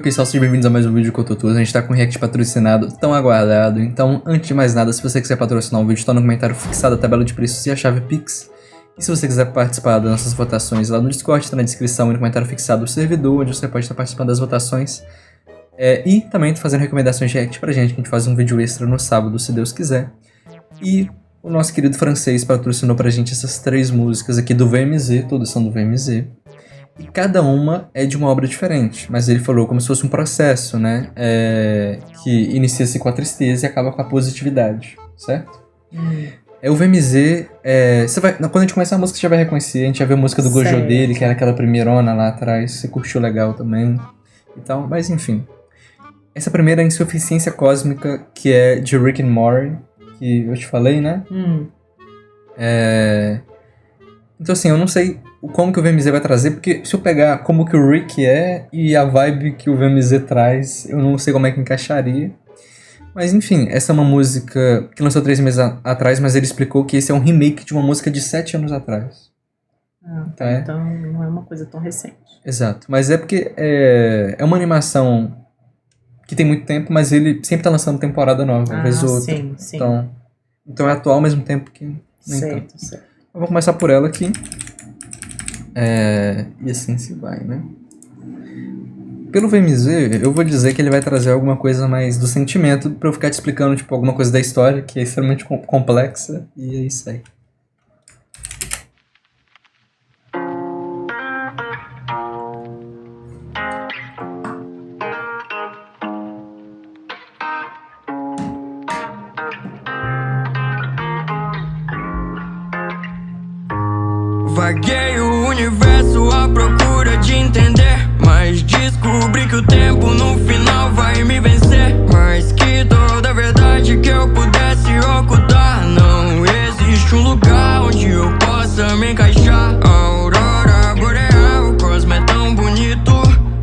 Pessoal, sejam bem-vindos a mais um vídeo com o Tutu. A gente tá com um react patrocinado, tão aguardado. Então, antes de mais nada, se você quiser patrocinar um vídeo, tá no comentário fixado a tabela de preços e a chave Pix. E se você quiser participar das nossas votações lá no Discord, tá na descrição e no comentário fixado o servidor, onde você pode estar participando das votações. E também tô fazendo recomendações de react pra gente, que a gente faz um vídeo extra no sábado, se Deus quiser. E o nosso querido francês patrocinou pra gente essas 3 músicas aqui do VMZ, todas são do VMZ. E cada uma é de uma obra diferente, mas ele falou como se fosse um processo, né? Que inicia-se com a tristeza e acaba com a positividade, certo? O VMZ, quando a gente começar a música você já vai reconhecer, a gente já viu a música do Gojo dele, que era aquela primeirona lá atrás, você curtiu legal também. Então, mas enfim. Essa primeira é Insuficiência Cósmica, que é de Rick and Morty, que eu te falei, né? Então assim, eu não sei como que o VMZ vai trazer, porque se eu pegar como que o Rick é e a vibe que o VMZ traz, eu não sei como é que encaixaria. Mas enfim, essa é uma música que lançou 3 meses atrás, mas ele explicou que esse é um remake de uma música de 7 anos atrás. Então não é uma coisa tão recente. Exato, mas é porque é uma animação que tem muito tempo, mas ele sempre tá lançando temporada nova, uma vez ou outra. Sim. Então é atual ao mesmo tempo que nem tanto. Certo. Eu vou começar por ela aqui. E assim se vai, né? Pelo VMZ, eu vou dizer que ele vai trazer alguma coisa mais do sentimento pra eu ficar te explicando, tipo, alguma coisa da história que é extremamente complexa, e é isso aí. Vaguei o universo à procura de entender, mas descobri que o tempo no final vai me vencer. Mas que toda verdade que eu pudesse ocultar, não existe um lugar onde eu possa me encaixar. A aurora boreal, o cosmo é tão bonito,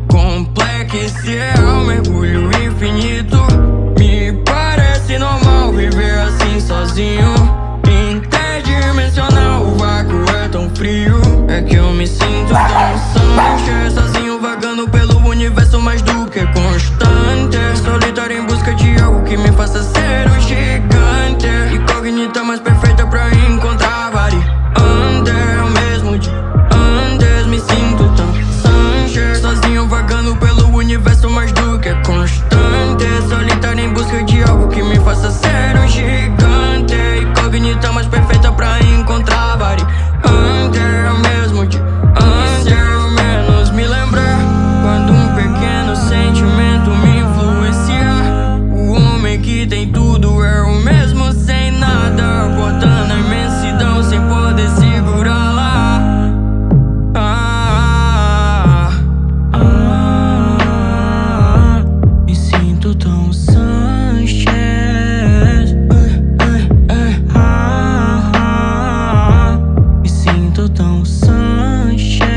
complexo e real, mergulho infinito. Me parece normal viver assim sozinho, interdimensional, o vácuo é tão frio. É que eu me sinto dançante, sozinho vagando pelo universo mais do que constante, solitário em busca de algo que me faça ser um gigante, incógnita mais perfeita pra encontrar variante. Eu mesmo de antes me sinto dançante, sozinho vagando pelo universo mais do que constante, solitário em busca de algo que me faça ser um gigante, incógnita mais perfeita pra encontrar variante. Eu mesmo de eu menos me lembrar, quando um pequeno sentimento me influencia. O homem que tem tudo é o mesmo sem nada, botando a imensidão sem poder segurar lá. Me sinto tão Sanchez. Me sinto tão Sanchez.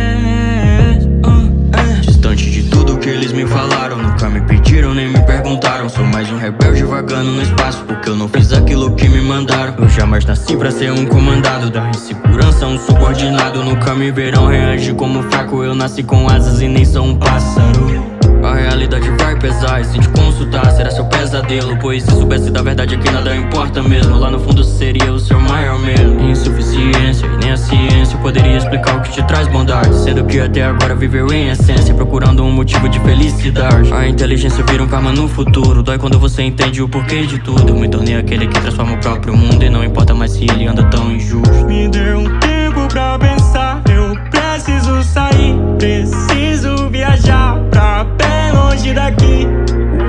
Distante de tudo que eles me falaram, nunca me pediram nem me perguntaram. Sou mais um rebelde vagando no espaço, porque eu não fiz aquilo que me mandaram. Eu jamais nasci pra ser um comandado da insegurança, um subordinado. Nunca me verão reagir como fraco, eu nasci com asas e nem sou um pássaro. A realidade vai pesar e se te consultar será seu pesadelo, pois se soubesse da verdade aqui nada importa mesmo. Lá no fundo seria o seu maior medo. Insuficiência e nem a ciência poderia explicar o que te traz bondade, sendo que até agora viveu em essência, procurando um motivo de felicidade. A inteligência vira um karma no futuro, dói quando você entende o porquê de tudo. Eu me tornei aquele que transforma o próprio mundo, e não importa mais se ele anda tão injusto. Me dê um tempo pra pensar, eu preciso sair, preciso viajar pra bem longe daqui.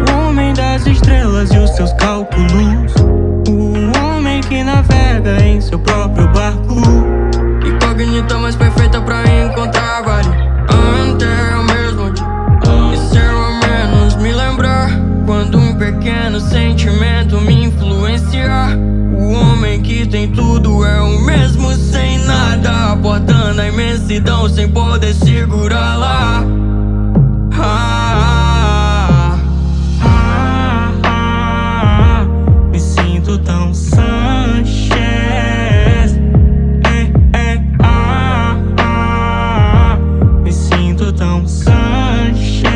O homem das estrelas e os seus cálculos, o homem que navega em seu próprio barco, incógnita mais perfeita pra encontrar variante. Eu mesmo de e se eu ao menos me lembrar, quando um pequeno sentimento me influenciar. O homem que tem tudo é o mesmo sem nada, botando a imensidão sem poder segurar lá. Me sinto tão Sanchez. Me sinto tão Sanchez.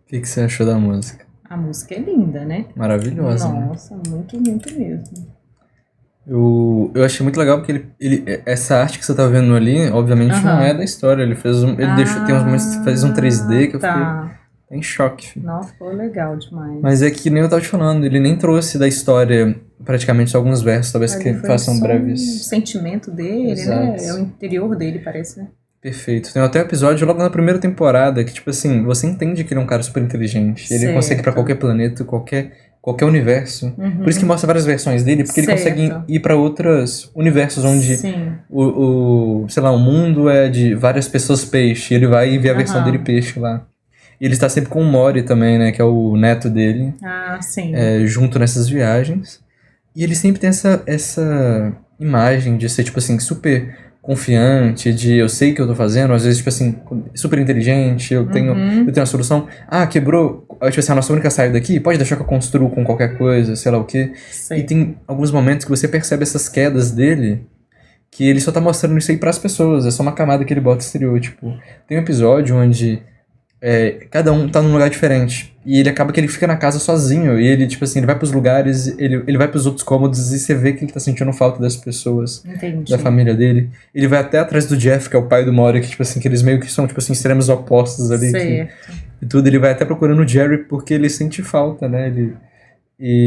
que você achou da música? A música é linda, né? Maravilhosa, né? Nossa, muito, muito mesmo. Eu achei muito legal porque essa arte que você tá vendo ali, obviamente, não é da história. Ele fez tem uns momentos que fez um 3D que eu fiquei em choque, filho. Nossa, ficou legal demais. Mas é que nem eu tava te falando, ele nem trouxe da história praticamente só alguns versos, talvez que façam breves. O sentimento dele, Exato. né? É o interior dele, parece, né? Perfeito. Tem até um episódio logo na primeira temporada que, tipo assim, você entende que ele é um cara super inteligente. Ele consegue ir pra qualquer planeta, qualquer universo. Por isso que mostra várias versões dele, porque ele consegue ir pra outros universos onde sei lá, o mundo é de várias pessoas peixe. E ele vai e vê a versão dele peixe lá. E ele está sempre com o Mori também, né? Que é o neto dele. Junto nessas viagens. E ele sempre tem essa imagem de ser, tipo assim, super confiante, de eu sei o que eu tô fazendo, às vezes, tipo assim, super inteligente, eu tenho uma solução. Ah, quebrou, tipo assim, a nossa única saída daqui, pode deixar que eu construo com qualquer coisa, sei lá o quê. E tem alguns momentos que você percebe essas quedas dele, que ele só tá mostrando isso aí pras pessoas, é só uma camada que ele bota estereótipo. Tem um episódio onde cada um tá num lugar diferente. E ele acaba que ele fica na casa sozinho. E ele, tipo assim, ele vai pros lugares, ele vai pros outros cômodos e você vê que ele tá sentindo falta das pessoas. Entendi. Da família dele. Ele vai até atrás do Jeff, que é o pai do Mori, que, tipo assim, que eles meio que são, tipo assim, extremos opostos ali. E tudo. Ele vai até procurando o Jerry porque ele sente falta, né?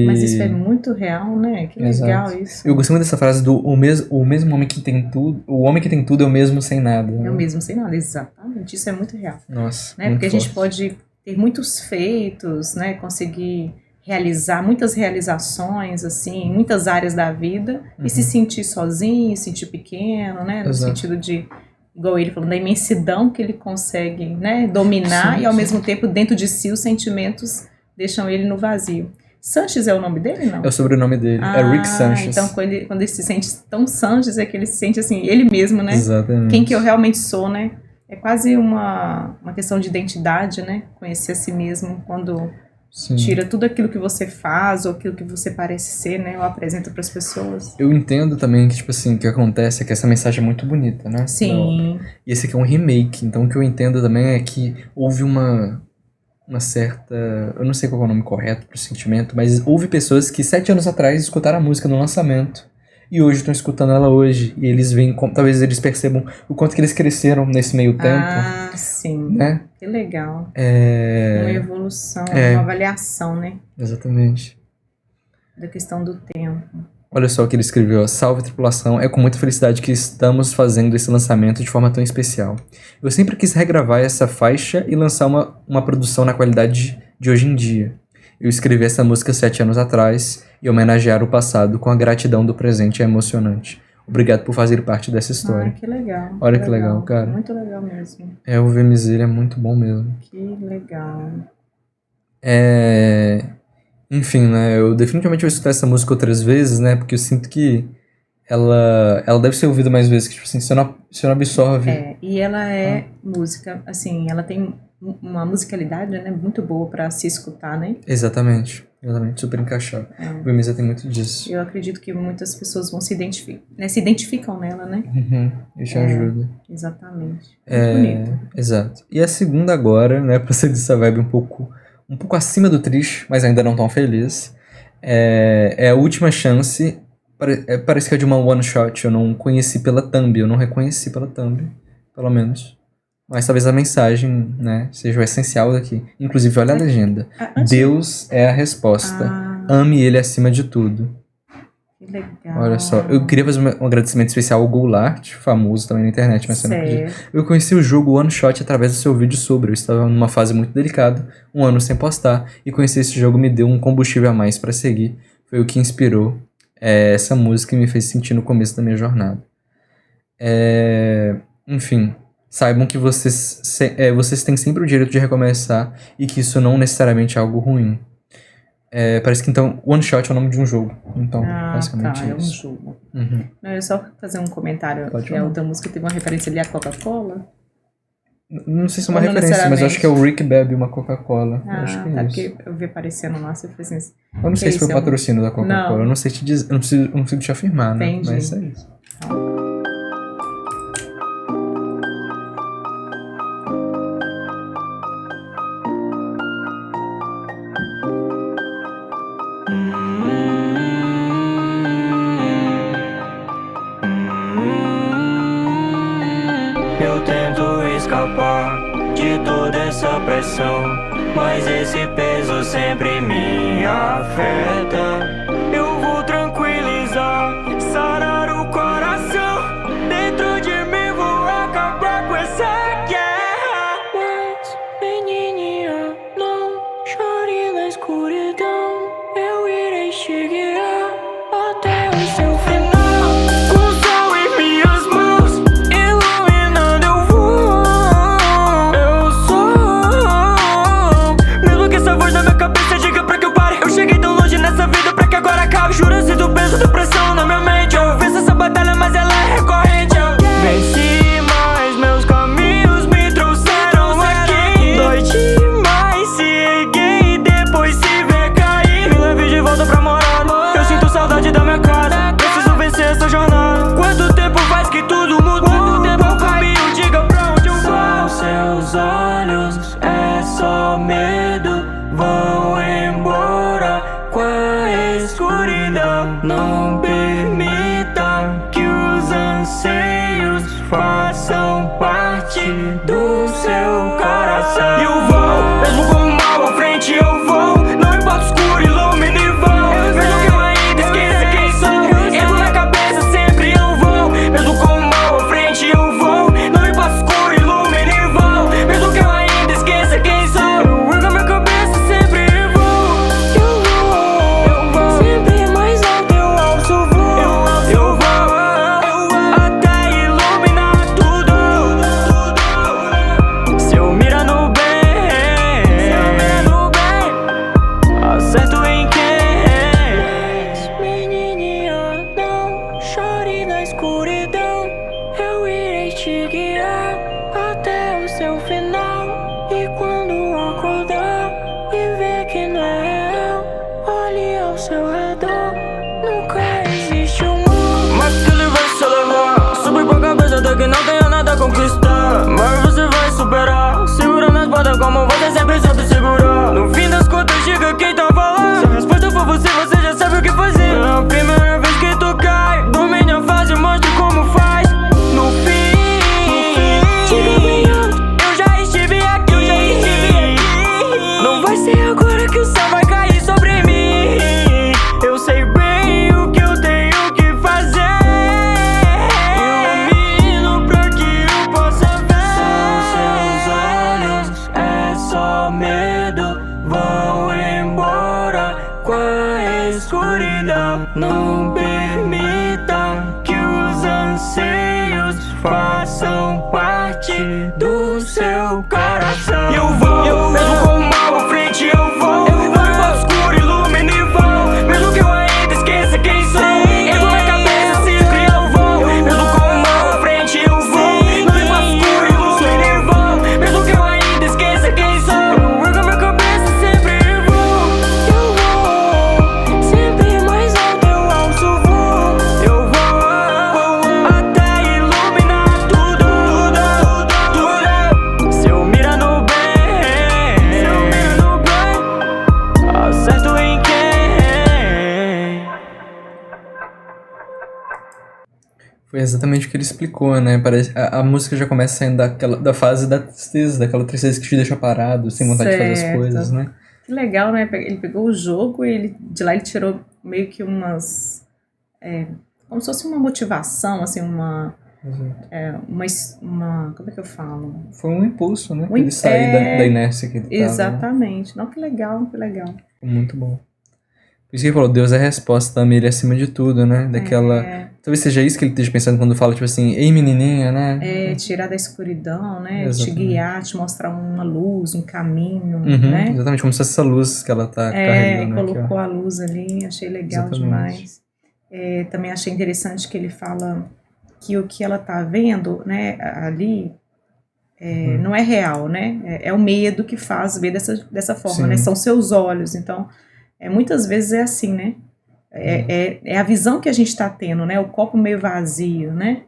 Mas isso é muito real, né? Que legal isso. Eu gostei muito dessa frase do o mesmo homem que tem tudo. O homem que tem tudo é o mesmo sem nada. Né? É o mesmo sem nada, exatamente. Isso é muito real. Nossa. Né? Porque a gente pode ter muitos feitos, né? Conseguir realizar muitas realizações, assim, em muitas áreas da vida, e se sentir sozinho, se sentir pequeno, né? No sentido de, igual ele falando, da imensidão que ele consegue, né? Dominar e ao mesmo tempo dentro de si os sentimentos deixam ele no vazio. Sanches é o nome dele, não? É o sobrenome dele, é Rick Sanchez. Então quando ele se sente tão Sanchez, é que ele se sente assim, ele mesmo, né? Exatamente. Quem que eu realmente sou, né? É quase uma questão de identidade, né? Conhecer a si mesmo quando tira tudo aquilo que você faz ou aquilo que você parece ser, né? Ou apresenta para as pessoas. Eu entendo também que, tipo assim, o que acontece é que essa mensagem é muito bonita, né? Sim. E esse aqui é um remake, então o que eu entendo também é que houve uma certa... Eu não sei qual é o nome correto pro sentimento, mas houve pessoas que 7 anos atrás escutaram a música no lançamento e hoje estão escutando ela hoje. E eles veem, talvez eles percebam o quanto que eles cresceram nesse meio tempo. Ah, sim. Né? Que legal. Uma evolução, uma avaliação, né? Exatamente. Da questão do tempo. Olha só o que ele escreveu. Salve, tripulação. É com muita felicidade que estamos fazendo esse lançamento de forma tão especial. Eu sempre quis regravar essa faixa e lançar uma produção na qualidade de hoje em dia. Eu escrevi essa música 7 anos atrás e homenagear o passado com a gratidão do presente é emocionante. Obrigado por fazer parte dessa história. Que legal. Olha que legal, cara. Muito legal mesmo. O VMZ, ele é muito bom mesmo. Que legal. Enfim, né, eu definitivamente vou escutar essa música outras vezes, né, porque eu sinto que ela deve ser ouvida mais vezes, que, tipo assim, você não absorve. E ela é música, assim, ela tem uma musicalidade, né, muito boa pra se escutar, né? Exatamente, super encaixado. O VMZ tem muito disso. Eu acredito que muitas pessoas vão se identificam nela, né? Isso ajuda. Exatamente. Muito bonito. Exato. E a segunda agora, né, pra ser dessa vibe um pouco acima do triste, mas ainda não tão feliz. É a última chance. Parece que é de uma one shot. Eu não conheci pela thumb. Eu não reconheci pela thumb, pelo menos. Mas talvez a mensagem, né, seja o essencial daqui. Inclusive, olha a legenda. Deus é a resposta. Ame ele acima de tudo. Que legal. Olha só, eu queria fazer um agradecimento especial ao Goulart, famoso também na internet, mas você não acredita. Eu conheci o jogo One Shot através do seu vídeo sobre. Eu estava numa fase muito delicada, 1 ano sem postar, e conhecer esse jogo me deu um combustível a mais para seguir. Foi o que inspirou essa música e me fez sentir no começo da minha jornada. Enfim, saibam que vocês têm sempre o direito de recomeçar e que isso não necessariamente é algo ruim. Parece que então One Shot é o nome de um jogo. Então, basicamente isso. É um jogo. Não, eu só fazer um comentário. Que a outra música teve uma referência ali à Coca-Cola. Não sei se é uma referência, mas eu acho que é o Rick bebe uma Coca-Cola. Acho que é isso. Porque eu vi aparecendo lá, você fez assim. Eu não sei se foi o patrocínio da Coca-Cola. Eu não sei te dizer, eu não consigo te afirmar, né? Entendi. Mas é isso. Eu tento escapar de toda essa pressão, mas esse peso sempre me afeta. Eu vou tranquilizar, sarar o coração. Dentro de mim vou acabar com essa guerra. Mas, menininha, não chore na escuridão. Eu irei te guiar até o seu final. O céu em minhas mãos, iluminando eu vou. Eu sou. Mesmo que essa voz na minha cabeça diga pra que eu pare. Eu cheguei tão longe nessa vida pra que agora acabe. Juro, eu sinto o peso da pressão na minha mente. Eu venço essa batalha, mas ela é recorrente. Eu venci, mas meus caminhos me trouxeram aqui. Dói demais se erguer e depois se ver cair. Me leve de volta pra morar. Eu sinto saudade da minha casa. Preciso vencer essa jornada. Quanto tempo faz que tudo mudou? Qual caminho? Diga pra onde eu vou. São seus olhos, é só medo. Vão embora com a escuridão. Não permita que os anseios façam parte do seu coração. E eu vou, mesmo com o mal à frente eu vou. Não importa escuro, ilumina e vou. Mesmo que eu ainda esqueça quem sou, erro na cabeça sempre eu vou. Mesmo com o mal à frente eu vou. Não importa escuro, ilumina e vou. Mesmo que eu ainda esqueça quem sou, erro na minha cabeça sempre vou. Eu vou, sempre mais alto eu alço o voo. Eu vou até iluminar tudo. Se eu mirar no bem, acerto em quem? Menininha, não chore na escuridão. Eu irei te guiar até o seu final. E quando acordar e ver que não é real, olhe ao seu redor, nunca existe um mal. Mas que ele vai se levar, subir pra cabeça até que não tenha nada a conquistar. Mas você vai superar, segurando as bordas como você sempre soube segurar. No fim das contas diga quem tá falando. Se a resposta for você, você já sabe o que fazer. É a primeira vez que tu cai, domine a fase, mostre como faz. No fim, diga bem alto, eu já estive aqui. Não vai ser agora que o céu vai cair sobre mim. Eu sei bem o que eu tenho que fazer. Ilumino pra que eu possa ver. São seus olhos, é só medo. Vão embora com a escuridão. Não permita que os anseios façam parte do seu coração. Eu vou, mesmo com o mal à frente eu vou. Não importa escuro, ilumina e vou. Mesmo que eu ainda esqueça quem sou, erro na cabeça sempre eu vou. Mesmo com o mal à frente eu vou. Não importa escuro, ilumina e vou. Mesmo que eu ainda esqueça quem sou, erro na minha cabeça sempre vou. Eu vou, sempre mais alto eu alço o voo. Eu vou até iluminar tudo. Se eu mirar no bem, acerto em quem? Foi exatamente o que ele explicou, né? Parece, a música já começa saindo da fase da tristeza, daquela tristeza que te deixa parado, sem vontade de fazer as Certo. coisas, né? Que legal, né? Ele pegou o jogo e de lá ele tirou meio que umas... como se fosse uma motivação, assim, uma... como é que eu falo? Foi um impulso, né? Um Ele sair é- da inércia que ele tava, né? Exatamente. Não, que legal, que legal. Muito bom. Por isso que ele falou, Deus é a resposta, ame ele acima de tudo, né? Daquela... Talvez seja isso que ele esteja pensando quando fala, tipo assim, ei menininha, né? Tirar da escuridão, né? Te Exatamente. guiar, te mostrar uma luz, um caminho, Uhum, né? exatamente, como se essa luz que ela tá carregando aqui, Colocou ó. a luz ali, achei legal Exatamente. demais. Também achei interessante que ele fala que o que ela tá vendo, né, ali, não é real, né? É o medo que faz ver dessa forma, Sim. né? São seus olhos. Então, muitas vezes é assim, né? É a visão que a gente está tendo, né? O copo meio vazio, né?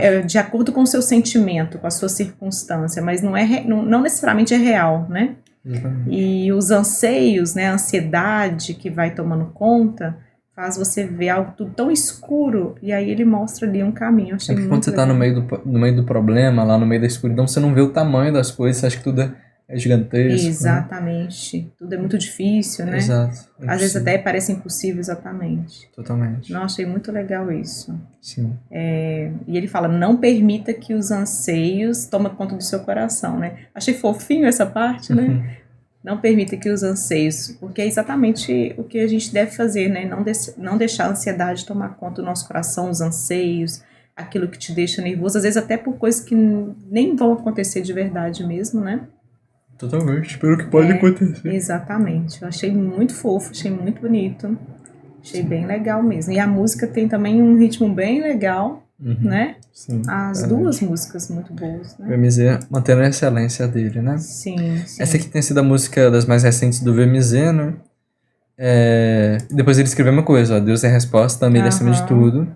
É de acordo com o seu sentimento, com a sua circunstância, mas não necessariamente é real, né? Exatamente. E os anseios, né? A ansiedade que vai tomando conta, faz você ver algo tudo tão escuro, e aí ele mostra ali um caminho. Eu achei muito quando você tá no meio do problema, lá no meio da escuridão, você não vê o tamanho das coisas, você acha que tudo é gigantesco. Exatamente. Né? Tudo é muito difícil, né? Exato. Às vezes até parece impossível, exatamente. Totalmente. Não, achei muito legal isso. Sim. E ele fala, não permita que os anseios tomem conta do seu coração, né? Achei fofinho essa parte, né? Não permita que os anseios, porque é exatamente o que a gente deve fazer, né? Não deixar a ansiedade tomar conta do nosso coração, os anseios, aquilo que te deixa nervoso, às vezes até por coisas que nem vão acontecer de verdade mesmo, né? Totalmente, pelo que pode acontecer. Exatamente, eu achei muito fofo, achei muito bonito, achei bem legal mesmo. E a música tem também um ritmo bem legal, né? Sim. As duas músicas muito boas, né? VMZ mantendo a excelência dele, né? Sim. Essa aqui tem sido a música das mais recentes do VMZ, né? Depois ele escreveu uma coisa, ó, Deus é a resposta, também acima de tudo.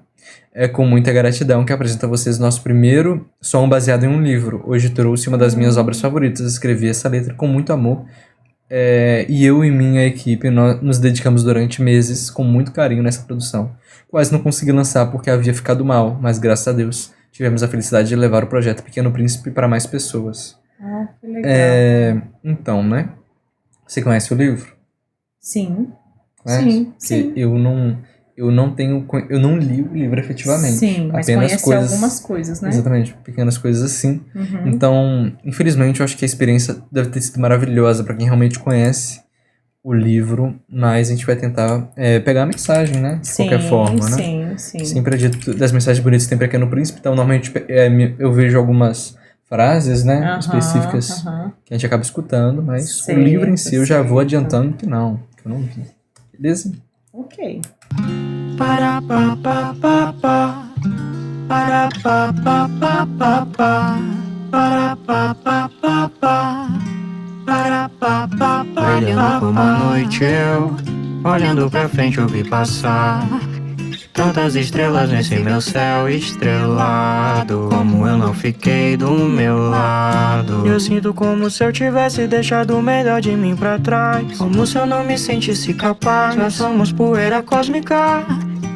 É com muita gratidão que apresento a vocês nosso primeiro som baseado em um livro. Hoje trouxe uma das minhas obras favoritas, escrevi essa letra com muito amor. E eu e minha equipe nos dedicamos durante meses com muito carinho nessa produção. Quase não consegui lançar porque havia ficado mal, mas graças a Deus tivemos a felicidade de levar o projeto Pequeno Príncipe para mais pessoas. Que legal. Então, né? Você conhece o livro? Sim. Conhece? Sim. Eu não li o livro efetivamente. Sim, mas conhece algumas coisas, né? Exatamente, pequenas coisas assim. Então, infelizmente, eu acho que a experiência deve ter sido maravilhosa para quem realmente conhece o livro, mas a gente vai tentar pegar a mensagem, né? De qualquer forma, né? Sim. Sempre é dito, das mensagens bonitas tem Pequeno Príncipe, então normalmente eu vejo algumas frases, né, específicas que a gente acaba escutando, mas o livro em si eu já vou adiantando que eu não vi. Beleza? Ok. Para pa pa pa pa, para pa pa pa pa pa, para pa pa pa pa, para pa pa pa. Olhando como a noite olhando pra frente eu vi passar tantas estrelas nesse meu céu estrelado. Como eu não fiquei do meu lado, eu sinto como se eu tivesse deixado o melhor de mim pra trás. Como se eu não me sentisse capaz. Nós somos poeira cósmica,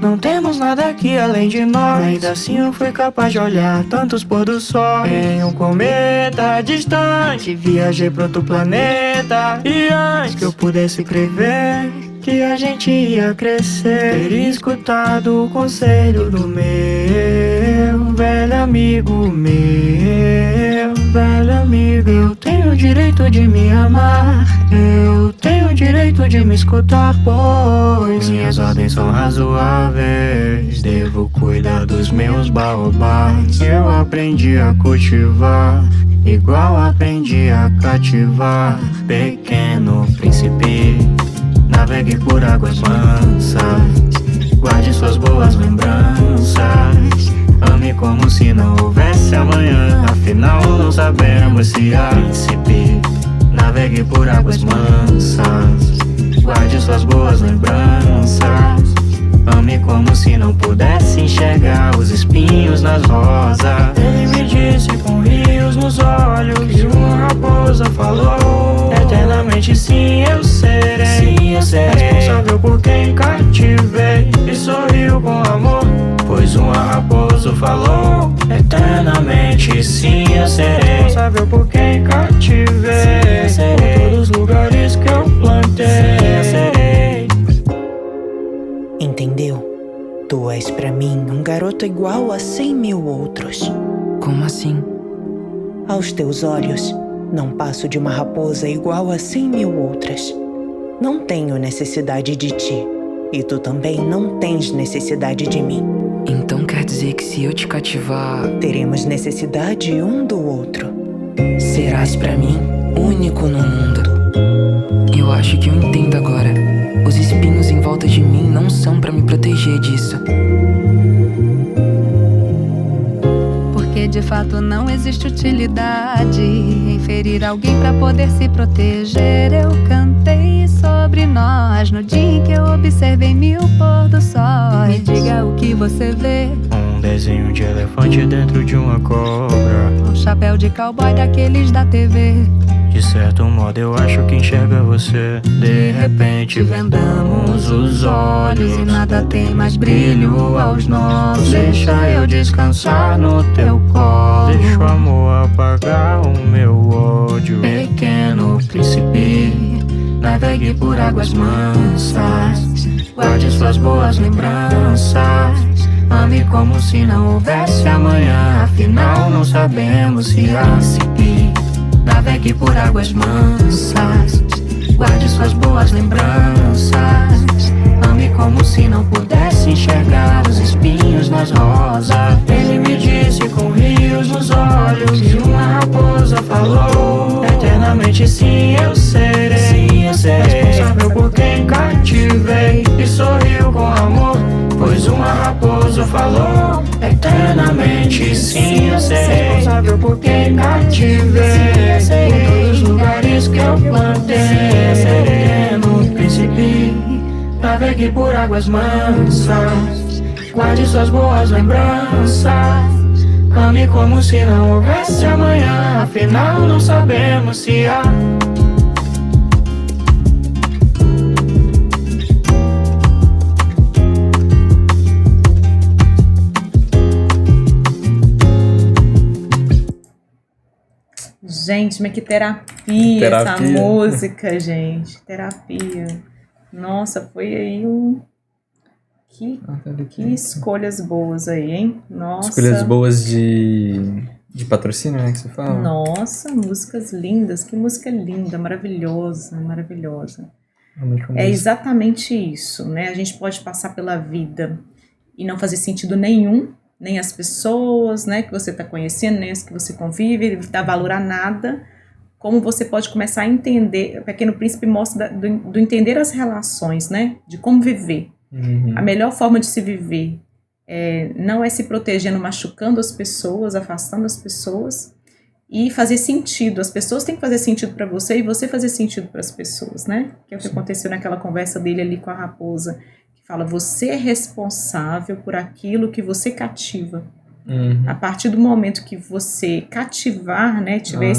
não temos nada aqui além de nós. Ainda assim eu fui capaz de olhar tantos pôr do sol em um cometa distante. Viajei pra outro planeta, e antes que eu pudesse prever que a gente ia crescer, ter escutado o conselho do meu velho amigo, eu tenho o direito de me amar, eu tenho o direito de me escutar, pois minhas ordens são razoáveis, devo cuidar dos meus baobás. Eu aprendi a cultivar, igual aprendi a cativar. Pequeno príncipe, navegue por águas mansas, guarde suas boas lembranças, ame como se não houvesse amanhã. Afinal não sabemos se há príncipe. Navegue por águas mansas, guarde suas boas lembranças, ame como se não pudesse enxergar os espinhos nas rosas. Ele me disse com rios nos olhos, e uma raposa falou, eternamente sim eu serei, responsável por quem cativei, e sorriu com amor, pois uma raposa falou, eternamente sim eu serei, responsável por quem cativei, por todos os lugares que eu plantei. Entendeu? Tu és pra mim um garoto igual a 100 mil outros. Como assim? Aos teus olhos, não passo de uma raposa igual a 100 mil outras. Não tenho necessidade de ti, e tu também não tens necessidade de mim. Então quer dizer que se eu te cativar, teremos necessidade um do outro. Serás pra mim único no mundo. Eu acho que eu entendo agora. Os espinhos em volta de mim não são pra me proteger disso. Porque de fato não existe utilidade em ferir alguém pra poder se proteger. Eu cantei sobre nós no dia em que eu observei 1000 pôr do sol. Me diga o que você vê. Um desenho de elefante dentro de uma cobra, Um chapéu de cowboy daqueles da TV. De certo modo eu acho que enxerga você. De repente vendamos os olhos E nada tem mais brilho aos nossos. Deixa eu descansar no teu colo. Deixa o amor apagar o meu ódio. Pequeno príncipe, navegue por águas mansas. Guarde suas boas lembranças. Ame como se não houvesse amanhã. Afinal não sabemos se há seguir. Navegue por águas mansas. Guarde suas boas lembranças. Ame como se não pudesse enxergar os espinhos nas rosas. Ele me disse com rios nos olhos. E uma raposa falou: eternamente sim eu serei. Sim, eu serei responsável por quem cativei. E sorriu com amor, pois uma raposa falou: eternamente sim eu serei responsável por quem cativei. Por todos os lugares que eu plantei. Pequeno príncipe, navegue por águas mansas. Guarde suas boas lembranças. Ame como se não houvesse amanhã. Afinal não sabemos se há. Gente, mas que terapia essa música, gente. Terapia. Nossa, foi aí Que escolhas boas aí, hein? Nossa. Escolhas boas de patrocínio, né, que você fala? Nossa, músicas lindas. Que música linda, maravilhosa, maravilhosa. É exatamente isso, né? A gente pode passar pela vida e não fazer sentido nenhum, nem as pessoas, né, que você está conhecendo, nem as que você convive, dá valor a nada. Como você pode começar a entender, o Pequeno Príncipe mostra do entender as relações, né, de como viver. A melhor forma de se viver não é se protegendo, machucando as pessoas, afastando as pessoas, e fazer sentido. As pessoas têm que fazer sentido para você e você fazer sentido para as pessoas, né? Que é o que aconteceu naquela conversa dele ali com a raposa. Fala, você é responsável por aquilo que você cativa. A partir do momento que você cativar, né, tiver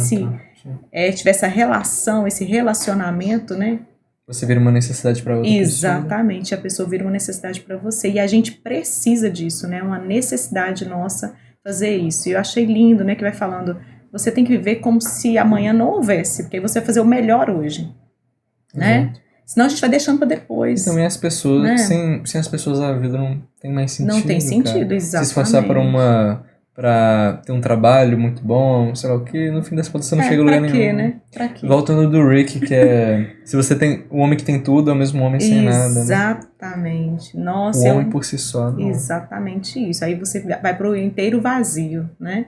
essa relação, esse relacionamento, né? Você vira uma necessidade para outra Exatamente, a pessoa vira uma necessidade para você. E a gente precisa disso, né? Uma necessidade nossa fazer isso. E eu achei lindo, né, que vai falando, você tem que viver como se amanhã não houvesse, porque aí você vai fazer o melhor hoje, né? Senão a gente vai deixando para depois. E também as pessoas, né? sem as pessoas a vida não tem mais sentido. Não tem sentido, cara. exatamente. Se esforçar pra ter um trabalho muito bom, sei lá o que, no fim das contas você não chega a lugar nenhum. Né? Pra quê? Voltando do Rick, que é, se você tem o homem que tem tudo, é o mesmo homem sem nada, né? Exatamente. Nossa, o homem por si só. Não. Exatamente isso. Aí você vai pro inteiro vazio, né?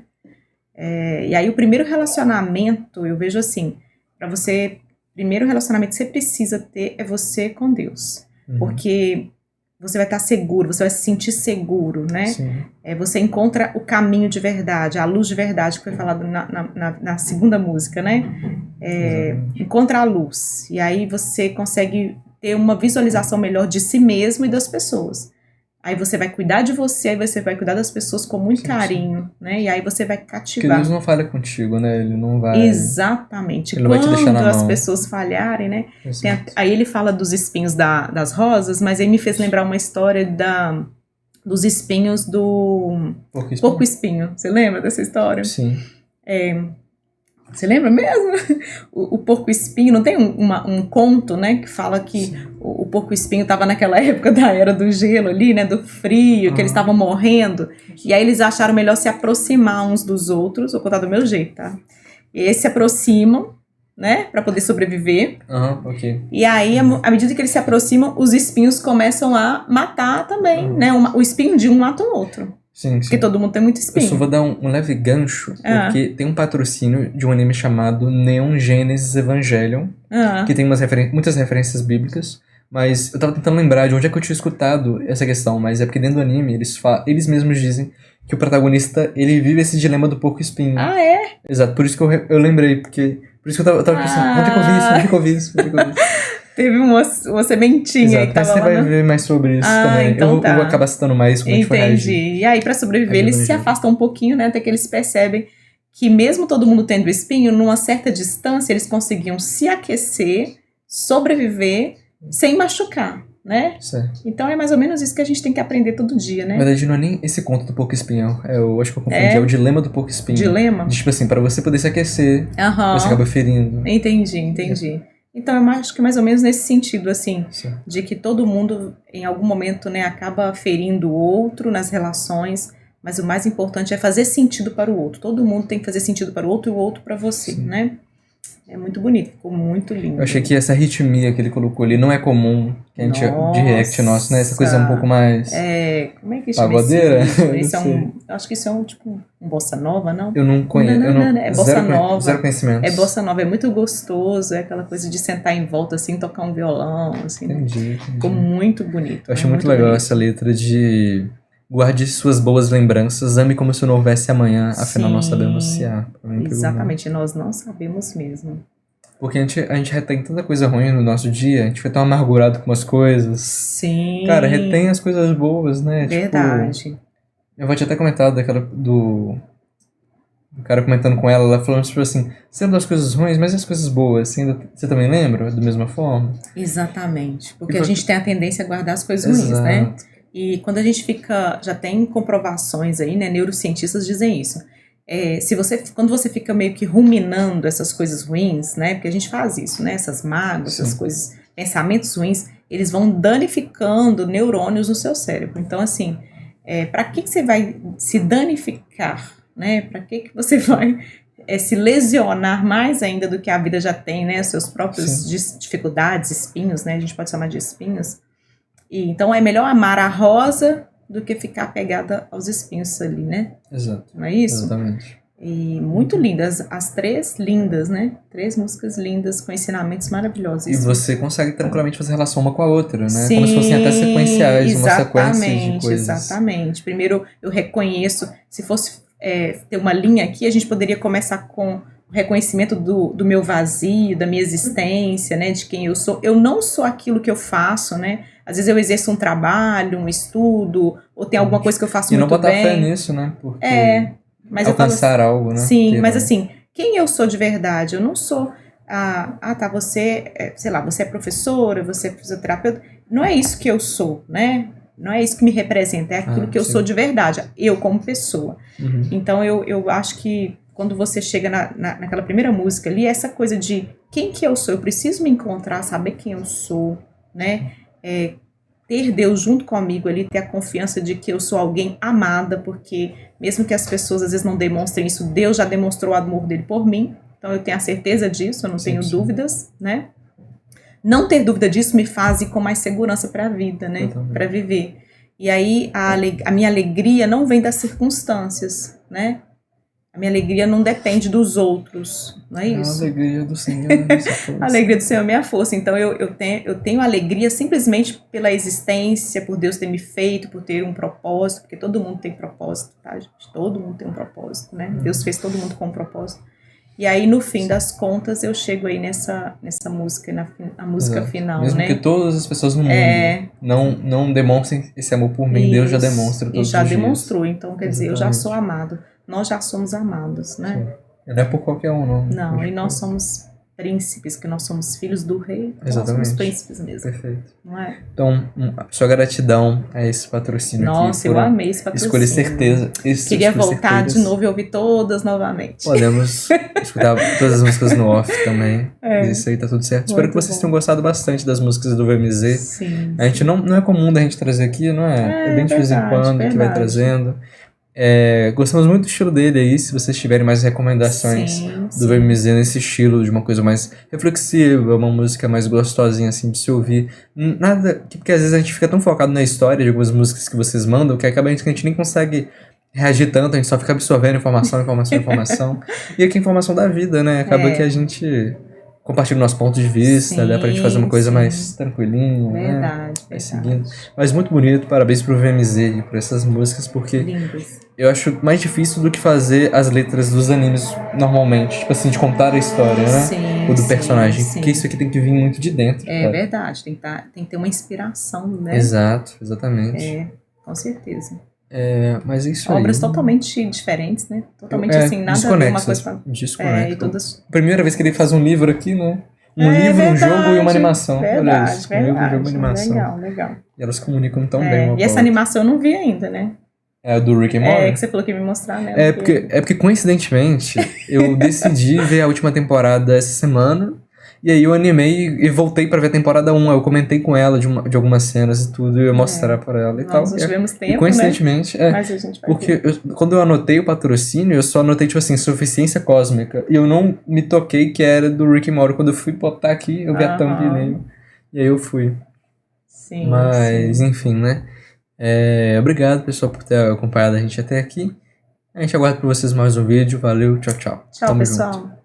E aí o primeiro relacionamento, eu vejo assim, para você, primeiro relacionamento que você precisa ter é você com Deus. Porque você vai estar seguro, você vai se sentir seguro, né? Você encontra o caminho de verdade, a luz de verdade, que foi falado na segunda música, né? Encontra a luz. E aí você consegue ter uma visualização melhor de si mesmo e das pessoas. Aí você vai cuidar de você, aí você vai cuidar das pessoas com muito carinho, né? E aí você vai cativar. Porque Deus não falha contigo, né? Ele não vai... Exatamente. Ele não vai te deixar na mão. Quando as pessoas falharem, né? Aí ele fala dos espinhos das rosas, mas ele me fez lembrar uma história dos espinhos do Porco Espinho. Você lembra dessa história? Sim. Você lembra mesmo? O Porco Espinho, não tem um conto, né, que fala que o Porco Espinho estava naquela época da Era do Gelo ali, né, do frio, que eles estavam morrendo, e aí eles acharam melhor se aproximar uns dos outros, vou contar do meu jeito, tá? E eles se aproximam, né, para poder sobreviver. Ok. E aí, à medida que eles se aproximam, os espinhos começam a matar também, né, o espinho de um mata o outro. Sim. Porque todo mundo tem muito espinho. Eu só vou dar um leve gancho, porque tem um patrocínio de um anime chamado Neon Genesis Evangelion, que tem muitas referências bíblicas, mas eu tava tentando lembrar de onde é que eu tinha escutado essa questão, mas é porque dentro do anime eles mesmos dizem que o protagonista, ele vive esse dilema do porco espinho. Exato, por isso que eu lembrei, por isso que eu tava pensando, onde é que eu vi isso? Teve uma sementinha aí que tava lá. Mas você vai ver mais sobre isso também. Então eu vou acabar citando mais quando a gente for reagir. E aí, pra sobreviver, eles se afastam um pouquinho, né? Até que eles percebem que mesmo todo mundo tendo espinho, numa certa distância eles conseguiam se aquecer, sobreviver, sem machucar, né? Certo. Então é mais ou menos isso que a gente tem que aprender todo dia, né? Na verdade, não é nem esse conto do porco-espinho. Eu acho que eu confundi. É o dilema do porco-espinho. Dilema? Tipo assim, pra você poder se aquecer, você acaba ferindo. Entendi. Então eu acho que mais ou menos nesse sentido, assim, de que todo mundo, em algum momento, né, acaba ferindo o outro nas relações, mas o mais importante é fazer sentido para o outro. Todo mundo tem que fazer sentido para o outro e o outro para você, né? É muito bonito, ficou muito lindo. Eu achei que essa ritmia que ele colocou ali não é comum, que a gente de react nosso, né? Essa coisa um pouco mais... como é que chama pagodeira? Esse acho que isso é um bossa nova, não? Eu não conheço. Não, é bossa nova. Zero conhecimento. É bossa nova, é muito gostoso, é aquela coisa de sentar em volta, assim, tocar um violão, assim. Entendi. Ficou muito bonito. Eu achei muito legal bonito. Essa letra de... Guarde suas boas lembranças, ame como se não houvesse amanhã, afinal nós sabemos se há. Exatamente, nós não sabemos mesmo. Porque a gente retém tanta coisa ruim no nosso dia, a gente fica tão amargurado com umas coisas. Sim. Cara, retém as coisas boas, né? Verdade. Tipo, eu vou te até comentar do cara comentando com ela falando tipo assim, você lembra das coisas ruins, mas e as coisas boas? Você também lembra da mesma forma? Exatamente, porque a gente tem a tendência a guardar as coisas ruins, né? E quando a gente já tem comprovações aí, né, neurocientistas dizem isso, quando você fica meio que ruminando essas coisas ruins, né, porque a gente faz isso, né, essas mágoas, essas coisas, pensamentos ruins, eles vão danificando neurônios no seu cérebro. Então, assim, para que você vai se danificar, né, para que você vai se lesionar mais ainda do que a vida já tem, né, seus próprios dificuldades, espinhos, né, a gente pode chamar de espinhos. Então é melhor amar a rosa do que ficar apegada aos espinhos ali, né? Exato. Não é isso? Exatamente. E muito lindas, as 3 lindas, né? 3 músicas lindas com ensinamentos maravilhosos. E você consegue tranquilamente fazer relação uma com a outra, né? Sim, como se fossem até sequenciais, uma sequência de coisas. Exatamente. Primeiro eu reconheço, se fosse ter uma linha aqui, a gente poderia começar com o reconhecimento do meu vazio, da minha existência, né? De quem eu sou. Eu não sou aquilo que eu faço, né? Às vezes eu exerço um trabalho, um estudo, ou tem alguma coisa que eu faço muito bem. E não botar fé nisso, né? Porque mas alcançar algo, né? Sim, mas assim, quem eu sou de verdade? Eu não sou, você, sei lá, você é professora, você é fisioterapeuta. Não é isso que eu sou, né? Não é isso que me representa, é aquilo que eu sou de verdade, eu como pessoa. Uhum. Então eu acho que quando você chega naquela primeira música ali, essa coisa de quem que eu sou, eu preciso me encontrar, saber quem eu sou, né? Ter Deus junto comigo ali, ter a confiança de que eu sou alguém amada, porque mesmo que as pessoas às vezes não demonstrem isso, Deus já demonstrou o amor dele por mim, então eu tenho a certeza disso, eu não tenho dúvidas, né? Não ter dúvida disso me faz ir com mais segurança para a vida, né? Para viver. E aí a minha alegria não vem das circunstâncias, né? A minha alegria não depende dos outros, não é isso? A alegria do Senhor é minha força. A alegria do Senhor é minha força. Então eu tenho alegria simplesmente pela existência, por Deus ter me feito, por ter um propósito, porque todo mundo tem propósito, tá, gente? Todo mundo tem um propósito, né? Deus fez todo mundo com um propósito. E aí, no fim das contas, eu chego aí nessa música, na música final, mesmo né? que todas as pessoas no mundo não demonstrem esse amor por mim, Deus já demonstra todos os dias. E já demonstrou, então quer dizer, eu já sou amado. Nós já somos amados, né? Sim. Não é por qualquer um, não. Não, e nós somos príncipes, que nós somos filhos do rei. Então exatamente. Nós somos príncipes mesmo. Perfeito. Não é? Então, sua gratidão a esse patrocínio aqui. Nossa, eu amei esse patrocínio. Escolhi certeza. Queria voltar de novo e ouvir todas novamente. Podemos escutar todas as músicas no off também. Isso aí tá tudo certo. Espero que vocês tenham gostado bastante das músicas do VMZ. Sim. A gente não é comum da gente trazer aqui, não é? É bem de vez em quando que vai trazendo. Gostamos muito do estilo dele aí. Se vocês tiverem mais recomendações do VMZ nesse estilo, de uma coisa mais reflexiva, uma música mais gostosinha assim de se ouvir, nada, porque às vezes a gente fica tão focado na história de algumas músicas que vocês mandam que acaba que a gente nem consegue reagir tanto, a gente só fica absorvendo informação e aqui é informação da vida, né? Acaba que a gente compartilha o nosso ponto de vista, dá pra gente fazer uma coisa mais tranquilinha, verdade. Seguindo. Mas muito bonito, parabéns pro VMZ e por essas músicas, porque lindas. Eu acho mais difícil do que fazer as letras dos animes normalmente, tipo assim, de contar a história, né? Sim, ou do personagem, sim. porque isso aqui tem que vir muito de dentro. Verdade, tem que ter uma inspiração, né? Exato, exatamente. Com certeza. Mas é isso aí. Obras totalmente diferentes, né? Totalmente assim, nada a ver uma coisa com a... Desconexas. E todas... Primeira vez que ele faz um livro aqui, né? Um livro, um jogo e uma animação. Olha isso. Um livro, um jogo e uma animação. Legal. E elas comunicam tão bem uma E essa animação eu não vi ainda, né? É a do Rick and Morty? Que você falou que ia me mostrar, né? É porque coincidentemente, eu decidi ver a última temporada essa semana. E aí eu animei e voltei pra ver a temporada 1. Eu comentei com ela de algumas cenas e tudo. E eu mostrar pra ela e tal. Nós não tivemos tempo, e coincidentemente, né? Mas a gente vai porque quando eu anotei o patrocínio, eu só anotei, tipo assim, Suficiência Cósmica. E eu não me toquei que era do Rick and Morty. Quando eu fui botar aqui, eu vi a thumbnail. E aí eu fui. Sim. Mas, enfim, né? Obrigado, pessoal, por ter acompanhado a gente até aqui. A gente aguarda por vocês mais um vídeo. Valeu, tchau, tchau. Tchau, pessoal. Junto.